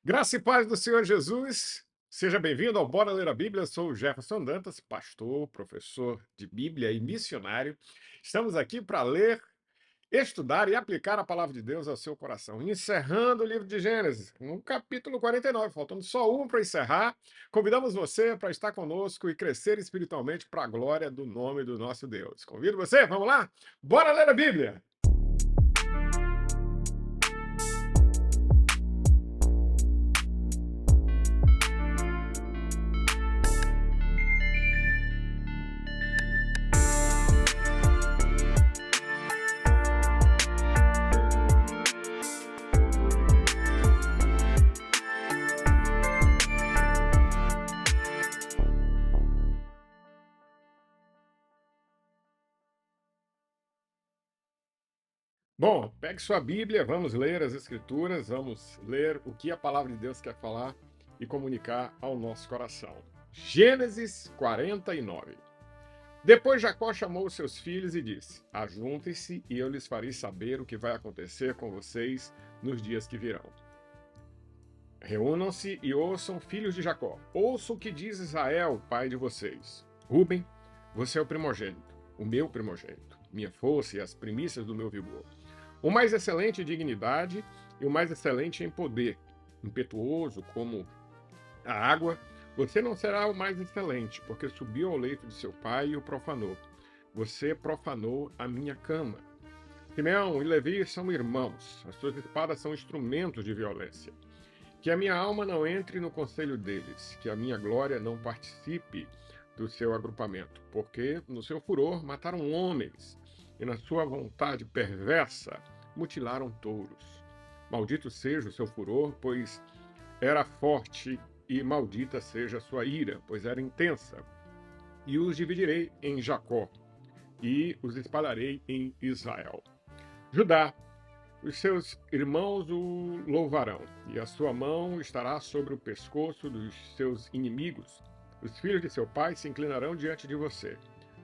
Graça e paz do Senhor Jesus. Seja bem-vindo ao Bora Ler a Bíblia. Eu sou o Jefferson Dantas, pastor, professor de Bíblia e missionário. Estamos aqui para ler, estudar e aplicar a palavra de Deus ao seu coração. Encerrando o livro de Gênesis, no capítulo 49, faltando só um para encerrar. Convidamos você para estar conosco e crescer espiritualmente para a glória do nome do nosso Deus. Convido você, vamos lá? Bora ler a Bíblia! Bom, pegue sua Bíblia, vamos ler as Escrituras, vamos ler o que a palavra de Deus quer falar e comunicar ao nosso coração. Gênesis 49. Depois Jacó chamou os seus filhos e disse: Ajuntem-se e eu lhes farei saber o que vai acontecer com vocês nos dias que virão. Reúnam-se e ouçam, filhos de Jacó. Ouçam o que diz Israel, pai de vocês. Ruben, você é o primogênito, o meu primogênito, minha força e as primícias do meu vigor. O mais excelente em dignidade e o mais excelente em poder. Impetuoso como a água, você não será o mais excelente, porque subiu ao leito de seu pai e o profanou. Você profanou a minha cama. Simeão e Levi são irmãos, as suas espadas são instrumentos de violência. Que a minha alma não entre no conselho deles, que a minha glória não participe do seu agrupamento, porque no seu furor mataram homens, e na sua vontade perversa mutilaram touros. Maldito seja o seu furor, pois era forte, e maldita seja a sua ira, pois era intensa. E os dividirei em Jacó, e os espalharei em Israel. Judá, os seus irmãos o louvarão, e a sua mão estará sobre o pescoço dos seus inimigos. Os filhos de seu pai se inclinarão diante de você.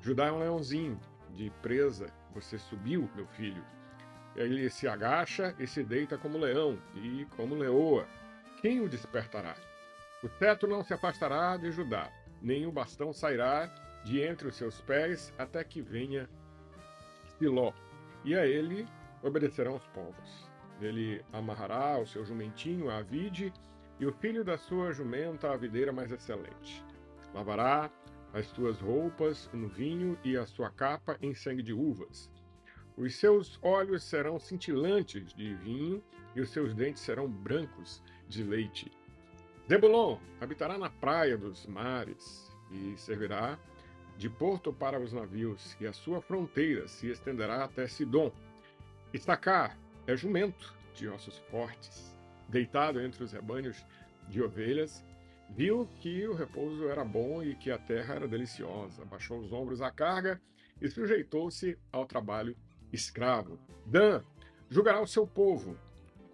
Judá é um leãozinho de presa, você subiu, meu filho. Ele se agacha e se deita como leão e como leoa. Quem o despertará? O cetro não se afastará de Judá, nem o bastão sairá de entre os seus pés até que venha Siló, e a ele obedecerão os povos. Ele amarrará o seu jumentinho à vide, e o filho da sua jumenta à videira mais excelente. Lavará as suas roupas no vinho e a sua capa em sangue de uvas. Os seus olhos serão cintilantes de vinho e os seus dentes serão brancos de leite. Zebulon habitará na praia dos mares e servirá de porto para os navios, e a sua fronteira se estenderá até Sidom. Issacar é jumento de ossos fortes, deitado entre os rebanhos de ovelhas, viu que o repouso era bom e que a terra era deliciosa, baixou os ombros à carga e sujeitou-se ao trabalho escravo. Dan julgará o seu povo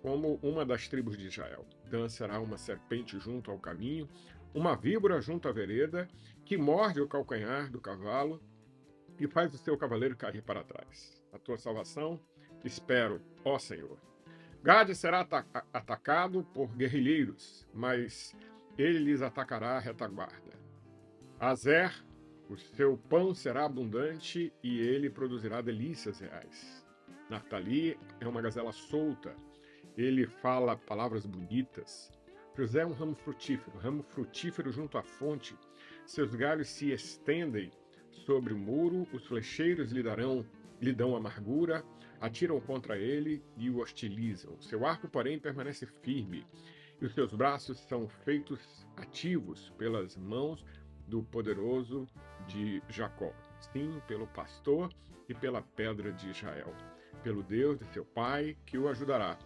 como uma das tribos de Israel. Dan será uma serpente junto ao caminho, uma víbora junto à vereda, que morde o calcanhar do cavalo e faz o seu cavaleiro cair para trás. A tua salvação espero, ó Senhor. Gade será atacado por guerrilheiros, mas ele lhes atacará a retaguarda. Azer, o seu pão será abundante e ele produzirá delícias reais. Naftali é uma gazela solta, ele fala palavras bonitas. José é um ramo frutífero junto à fonte. Seus galhos se estendem sobre o muro, os flecheiros lhe dão amargura, atiram contra ele e o hostilizam. Seu arco, porém, permanece firme, e os seus braços são feitos ativos pelas mãos do poderoso de Jacó. Sim, pelo pastor e pela pedra de Israel, pelo Deus de seu pai, que o ajudará,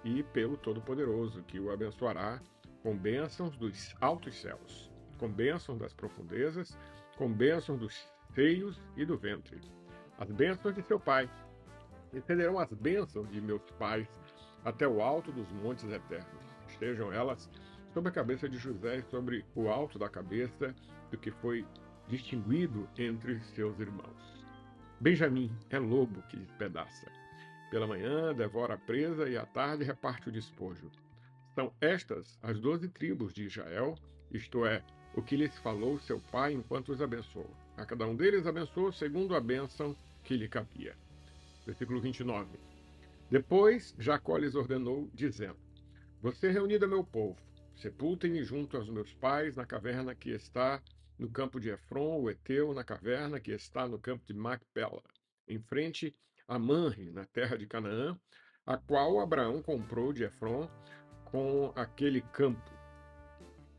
e pelo Todo-Poderoso, que o abençoará com bênçãos dos altos céus, com bênçãos das profundezas, com bênçãos dos seios e do ventre. As bênçãos de seu pai estenderão as bênçãos de meus pais até o alto dos montes eternos. Estejam elas sobre a cabeça de José e sobre o alto da cabeça do que foi distinguido entre seus irmãos. Benjamim é lobo que despedaça. Pela manhã devora a presa e à tarde reparte o despojo. São estas as 12 tribos de Israel, isto é, o que lhes falou seu pai enquanto os abençoou. A cada um deles abençoou segundo a bênção que lhe cabia. Versículo 29. Depois Jacó lhes ordenou, dizendo: Você reunido é meu povo, sepultem-me junto aos meus pais na caverna que está no campo de Efron, o Eteu, na caverna que está no campo de Macpela, em frente a Manre, na terra de Canaã, a qual Abraão comprou de Efron com aquele campo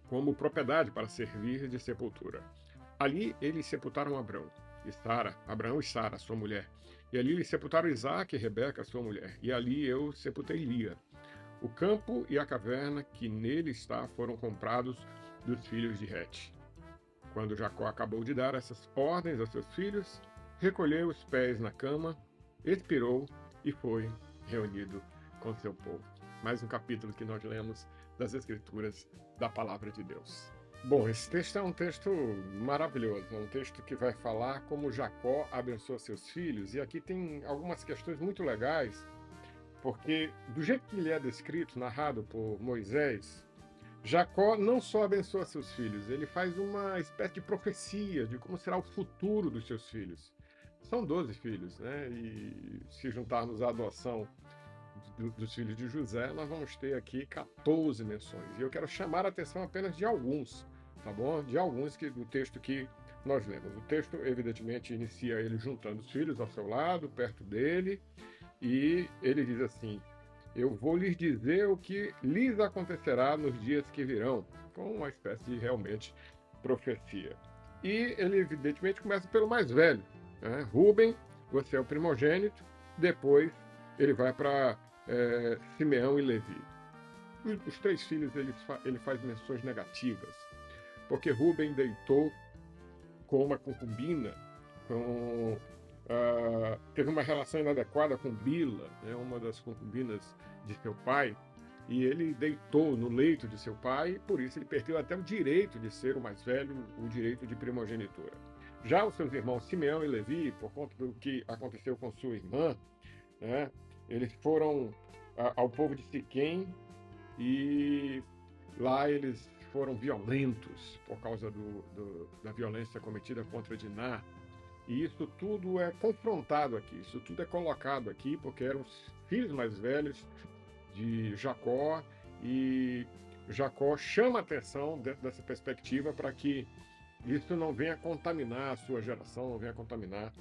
como propriedade para servir de sepultura. Ali eles sepultaram Abraão e Sara, sua mulher. E ali eles sepultaram Isaque e Rebeca, sua mulher. E ali eu sepultei Lia. O campo e a caverna que nele está foram comprados dos filhos de Het. Quando Jacó acabou de dar essas ordens a seus filhos, recolheu os pés na cama, expirou e foi reunido com seu povo. Mais um capítulo que nós lemos das Escrituras da Palavra de Deus. Bom, esse texto é um texto maravilhoso, é um texto que vai falar como Jacó abençoa seus filhos, e aqui tem algumas questões muito legais, porque do jeito que ele é descrito, narrado por Moisés, Jacó não só abençoa seus filhos, ele faz uma espécie de profecia de como será o futuro dos seus filhos. São 12 filhos, né? E se juntarmos a adoção dos filhos de José, nós vamos ter aqui 14 menções. E eu quero chamar a atenção apenas de alguns, tá bom? De alguns do texto que nós lemos. O texto, evidentemente, inicia ele juntando os filhos ao seu lado, perto dele, e ele diz assim: Eu vou lhes dizer o que lhes acontecerá nos dias que virão, com uma espécie de realmente profecia. E ele, evidentemente, começa pelo mais velho, né? Rúben, você é o primogênito, depois ele vai para Simeão e Levi. Os três filhos ele faz menções negativas, porque Rúben deitou com uma concubina, teve uma relação inadequada com Bila, né, uma das concubinas de seu pai, e ele deitou no leito de seu pai, e por isso ele perdeu até o direito de ser o mais velho, o direito de primogenitura. Já os seus irmãos Simeão e Levi, por conta do que aconteceu com sua irmã, né, eles foram ao povo de Siquém e lá eles foram violentos por causa da violência cometida contra Diná. E isso tudo é confrontado aqui, isso tudo é colocado aqui, porque eram os filhos mais velhos de Jacó, e Jacó chama a atenção dentro dessa perspectiva para que isso não venha contaminar a sua geração, não venha contaminar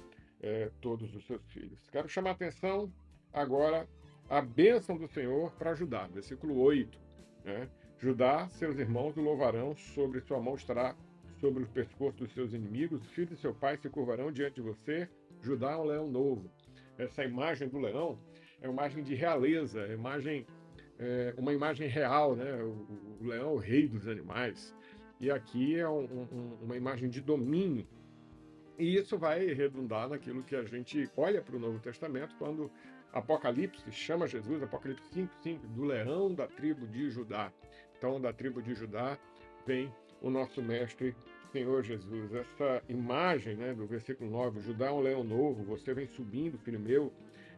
todos os seus filhos. Quero chamar a atenção agora a bênção do Senhor para Judá, versículo 8. Né? Judá, seus irmãos o louvarão, sobre sua mão estará sobre o pescoço dos seus inimigos, os filhos de seu pai se curvarão diante de você. Judá é um leão novo. Essa imagem do leão é uma imagem de realeza, uma imagem real, né? O leão é o rei dos animais. E aqui é uma imagem de domínio. E isso vai redundar naquilo que a gente olha para o Novo Testamento, quando Apocalipse chama Jesus, Apocalipse 5:5, do leão da tribo de Judá. Então, da tribo de Judá vem o nosso mestre Senhor Jesus. Essa imagem, né, do versículo 9, Judá é um leão novo, você vem subindo, filho meu,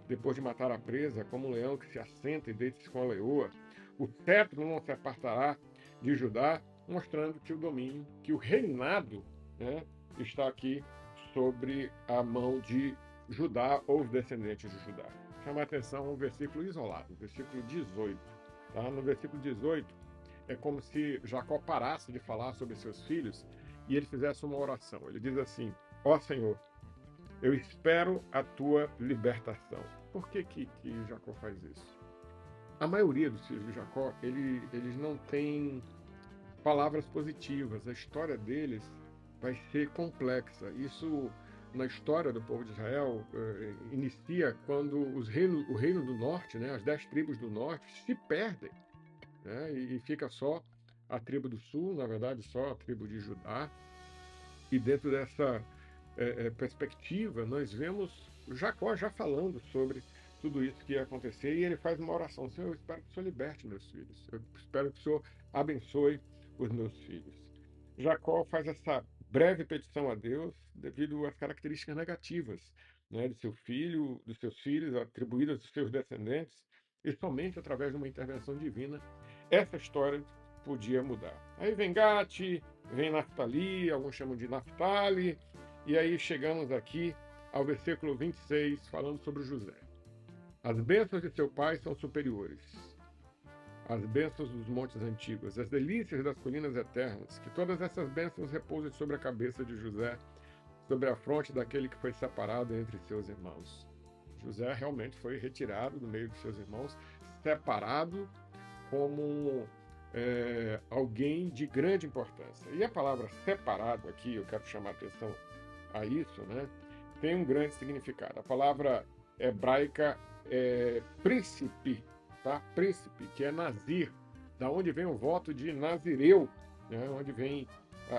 depois de matar a presa, como um leão que se assenta e deita-se com a leoa. O cetro não se apartará de Judá, mostrando que o domínio, que o reinado, né, está aqui sobre a mão de Judá ou os descendentes de Judá. Chama a atenção um versículo isolado, versículo 18. Tá? No versículo 18, é como se Jacó parasse de falar sobre seus filhos e ele fizesse uma oração. Ele diz assim: Ó Senhor, eu espero a tua libertação. Por que Jacó faz isso? A maioria dos filhos de Jacó, eles não têm palavras positivas. A história deles vai ser complexa. Isso, na história do povo de Israel, inicia quando o reino do norte, né, as 10 tribos do norte, se perdem. Né, e fica só a tribo do sul, na verdade, só a tribo de Judá. E dentro dessa perspectiva, nós vemos Jacó já falando sobre tudo isso que ia acontecer, e ele faz uma oração: Senhor, eu espero que o Senhor liberte meus filhos, eu espero que o Senhor abençoe os meus filhos. Jacó faz essa breve petição a Deus devido às características negativas, né, de seu filho, dos seus filhos, atribuídas aos seus descendentes, e somente através de uma intervenção divina essa história podia mudar. Aí vem Gate, vem Naftali, alguns chamam de Naftali, e aí chegamos aqui ao versículo 26, falando sobre José. As bênçãos de seu pai são superiores às bênçãos dos montes antigos, as delícias das colinas eternas, que todas essas bênçãos repousem sobre a cabeça de José, sobre a fronte daquele que foi separado entre seus irmãos. José realmente foi retirado do meio de seus irmãos, separado como alguém de grande importância. E a palavra separado aqui, eu quero chamar a atenção a isso, né? Tem um grande significado. A palavra hebraica é príncipe, tá? Príncipe, que é nazir, da onde vem o voto de nazireu, né? Onde vem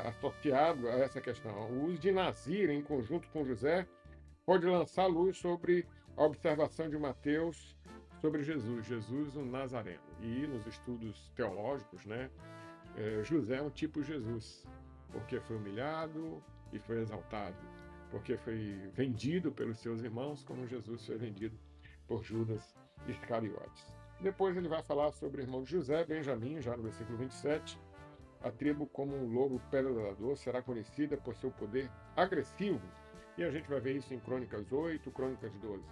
associado a essa questão. O uso de nazir em conjunto com José pode lançar luz sobre a observação de Mateus sobre Jesus o Nazareno. E nos estudos teológicos, né, José é um tipo Jesus, porque foi humilhado e foi exaltado, porque foi vendido pelos seus irmãos, como Jesus foi vendido por Judas Iscariotes. Depois ele vai falar sobre o irmão de José, Benjamim, já no versículo 27. A tribo, como um lobo predador, será conhecida por seu poder agressivo. E a gente vai ver isso em Crônicas 8, Crônicas 12.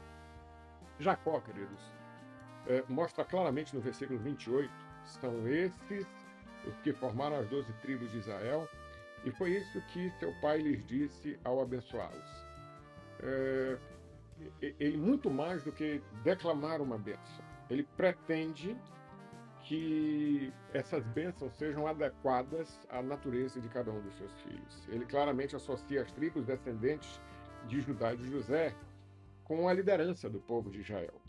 Jacó, queridos, mostra claramente no versículo 28, são esses os que formaram as 12 tribos de Israel, e foi isso que seu pai lhes disse ao abençoá-los. Ele, muito mais do que declamar uma bênção, ele pretende que essas bênçãos sejam adequadas à natureza de cada um dos seus filhos. Ele claramente associa as tribos descendentes de Judá e de José com a liderança do povo de Israel.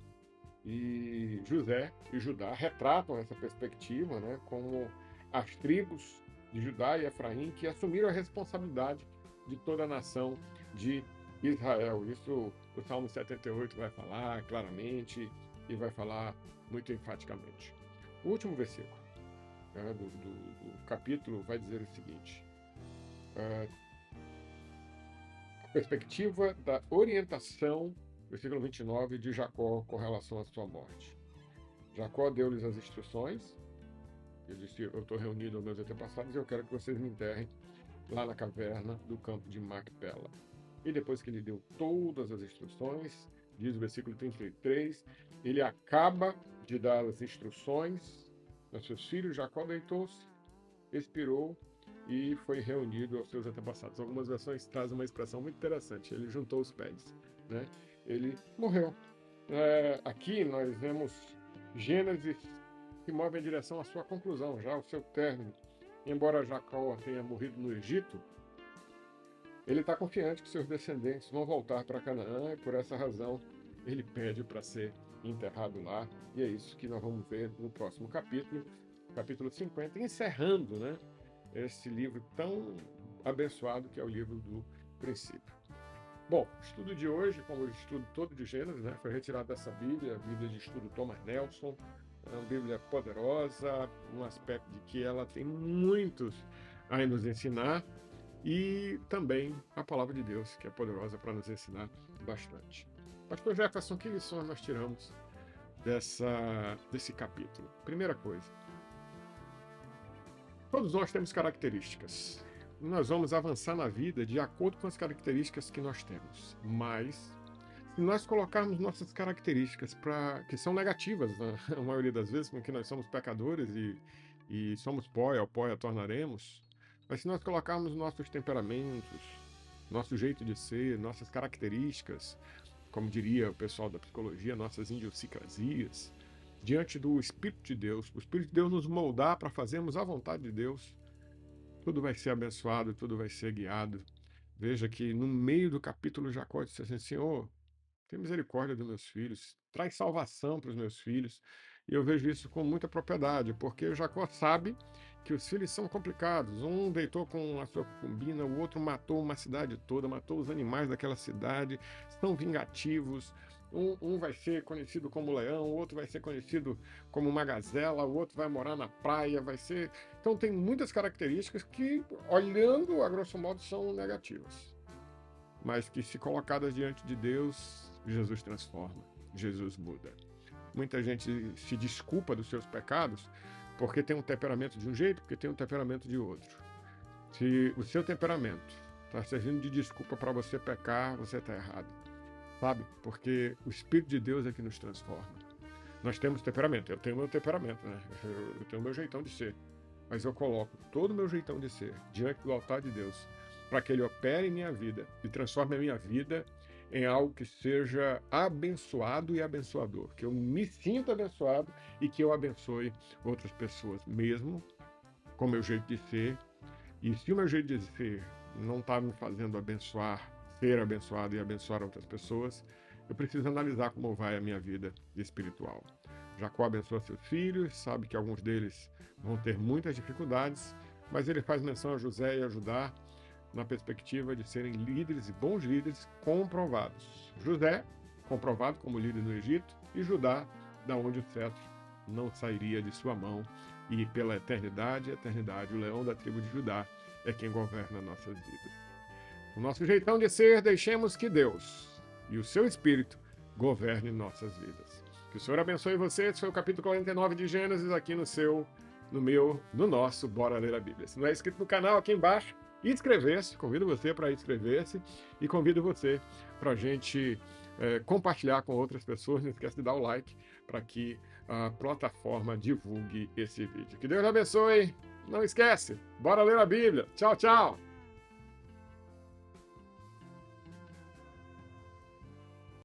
E José e Judá retratam essa perspectiva, né, como as tribos de Judá e Efraim que assumiram a responsabilidade de toda a nação de Israel. Isso o Salmo 78 vai falar claramente e vai falar muito enfaticamente. O último versículo, né, do capítulo vai dizer o seguinte: a perspectiva da orientação, versículo 29, de Jacó com relação à sua morte. Jacó deu-lhes as instruções. Ele disse: eu estou reunido aos meus antepassados e eu quero que vocês me enterrem lá na caverna do campo de Macpela. E depois que ele deu todas as instruções, diz o versículo 33, ele acaba de dar as instruções aos seus filhos. Jacó deitou-se, expirou e foi reunido aos seus antepassados. Algumas versões trazem uma expressão muito interessante: ele juntou os pés, né? Ele morreu. Aqui nós vemos Gênesis que move em direção à sua conclusão, já ao seu término. Embora Jacó tenha morrido no Egito, ele está confiante que seus descendentes vão voltar para Canaã, e por essa razão ele pede para ser enterrado lá. E é isso que nós vamos ver no próximo capítulo, capítulo 50, encerrando, né, esse livro tão abençoado que é o livro do Princípio. Bom, o estudo de hoje, como o estudo todo de Gênesis, né, foi retirado dessa Bíblia, a Bíblia de estudo Thomas Nelson. É uma Bíblia poderosa, um aspecto de que ela tem muitos a nos ensinar, e também a palavra de Deus, que é poderosa para nos ensinar bastante. Pastor Jefferson, que lições nós tiramos desse capítulo? Primeira coisa, todos nós temos características. Nós vamos avançar na vida de acordo com as características que nós temos. Mas, se nós colocarmos nossas características que são negativas, né, a maioria das vezes, porque nós somos pecadores e somos pó, e ao pó a tornaremos, mas se nós colocarmos nossos temperamentos, nosso jeito de ser, nossas características, como diria o pessoal da psicologia, nossas idiosincrasias, diante do Espírito de Deus, o Espírito de Deus nos moldar para fazermos a vontade de Deus, tudo vai ser abençoado, tudo vai ser guiado. Veja que no meio do capítulo Jacó disse assim: Senhor, tem misericórdia dos meus filhos, traz salvação para os meus filhos. E eu vejo isso com muita propriedade, porque Jacó sabe que os filhos são complicados. Um deitou com a sua concubina, o outro matou uma cidade toda, matou os animais daquela cidade, são vingativos. Um vai ser conhecido como leão, o outro vai ser conhecido como uma gazela, o outro vai morar na praia, vai ser... Então tem muitas características que, olhando a grosso modo, são negativas. Mas que, se colocadas diante de Deus, Jesus transforma, Jesus muda. Muita gente se desculpa dos seus pecados porque tem um temperamento de um jeito, porque tem um temperamento de outro. Se o seu temperamento está servindo de desculpa para você pecar, você está errado, sabe? Porque o Espírito de Deus é que nos transforma. Nós temos temperamento, eu tenho meu temperamento, né? Eu tenho meu jeitão de ser, mas eu coloco todo o meu jeitão de ser diante do altar de Deus, para que Ele opere em minha vida e transforme a minha vida em algo que seja abençoado e abençoador, que eu me sinta abençoado e que eu abençoe outras pessoas, mesmo com o meu jeito de ser. E se o meu jeito de ser não está me fazendo abençoar, ser abençoado e abençoar outras pessoas, eu preciso analisar como vai a minha vida espiritual. Jacó abençoa seus filhos, sabe que alguns deles vão ter muitas dificuldades, mas ele faz menção a José e a Judá na perspectiva de serem líderes e bons líderes comprovados. José, comprovado como líder no Egito, e Judá, da onde o cetro não sairia de sua mão, e pela eternidade, o leão da tribo de Judá é quem governa nossas vidas. O nosso jeitão de ser, deixemos que Deus e o seu Espírito governe nossas vidas. Que o Senhor abençoe você. Esse foi o capítulo 49 de Gênesis, aqui no nosso Bora Ler a Bíblia. Se não é inscrito no canal, aqui embaixo, inscrever-se, convido você para inscrever-se e convido você para a gente compartilhar com outras pessoas. Não esquece de dar o like para que a plataforma divulgue esse vídeo. Que Deus abençoe. Não esquece, bora ler a Bíblia. Tchau, tchau.